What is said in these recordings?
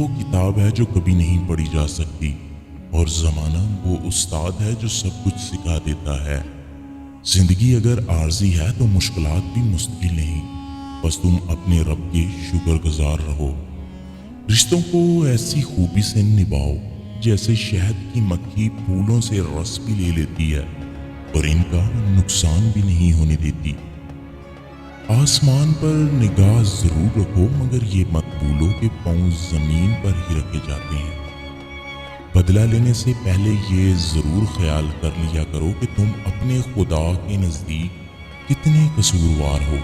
وہ کتاب ہے جو کبھی نہیں پڑھی جا سکتی، اور زمانہ وہ استاد ہے جو سب کچھ سکھا دیتا ہے۔ زندگی اگر عارضی ہے تو مشکلات بھی مستقل نہیں، بس تم اپنے رب کے شکر گزار رہو۔ رشتوں کو ایسی خوبی سے نبھاؤ جیسے شہد کی مکھی پھولوں سے رس بھی لے لیتی ہے اور ان کا نقصان بھی نہیں ہونے دیتی۔ آسمان پر نگاہ ضرور رکھو، مگر یہ مت بھولو کہ پاؤں زمین پر ہی رکھے جاتے ہیں۔ بدلہ لینے سے پہلے یہ ضرور خیال کر لیا کرو کہ تم اپنے خدا کے نزدیک کتنے قصوروار ہو۔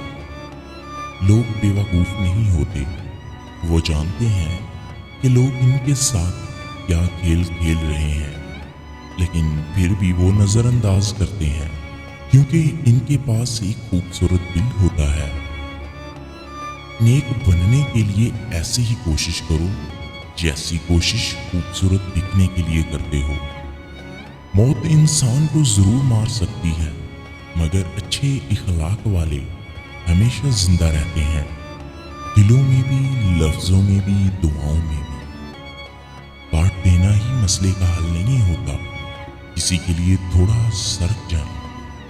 لوگ بے وقوف نہیں ہوتے، وہ جانتے ہیں کہ لوگ ان کے ساتھ کیا کھیل کھیل رہے ہیں، لیکن پھر بھی وہ نظر انداز کرتے ہیں کیونکہ ان کے پاس ایک خوبصورت دل ہوتا ہے۔ نیک بننے کے لیے ایسی ہی کوشش کرو جیسی کوشش خوبصورت دکھنے کے لیے کرتے ہو۔ موت انسان کو ضرور مار سکتی ہے، مگر اچھے اخلاق والے ہمیشہ زندہ رہتے ہیں، دلوں میں بھی، لفظوں میں بھی، دعاؤں میں بھی۔ کاٹ دینا ہی مسئلے کا حل نہیں ہوتا، کسی کے لیے تھوڑا سرک جانا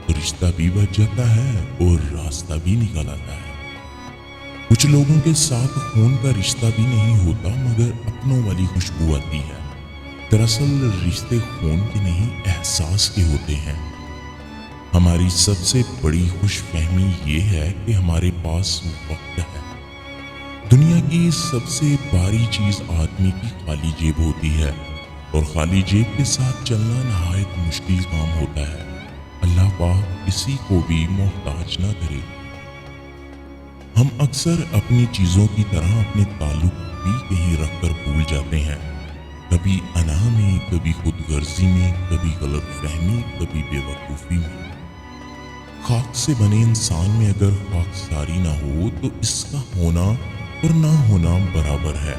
تو رشتہ بھی بچ جاتا ہے اور راستہ بھی نکل آتا ہے۔ کچھ لوگوں کے ساتھ خون کا رشتہ بھی نہیں ہوتا، مگر اپنوں والی خوشبو آتی ہے۔ دراصل رشتے خون کے نہیں، احساس کے ہوتے ہیں۔ ہماری سب سے بڑی خوش فہمی یہ ہے کہ ہمارے پاس وقت ہے۔ دنیا کی سب سے بھاری چیز آدمی کی خالی جیب ہوتی ہے، اور خالی جیب کے ساتھ چلنا نہایت مشکل کام ہوتا ہے۔ اللہ پاک کسی کو بھی محتاج نہ کرے۔ ہم اکثر اپنی چیزوں کی طرح اپنے تعلق بھی کہیں رکھ کر بھول جاتے ہیں، کبھی انا میں، کبھی خود غرضی میں، کبھی غلط فہمی، کبھی بے وقوفی میں۔ خاک سے بنے انسان میں اگر خاکساری نہ ہو تو اس کا ہونا اور نہ ہونا برابر ہے۔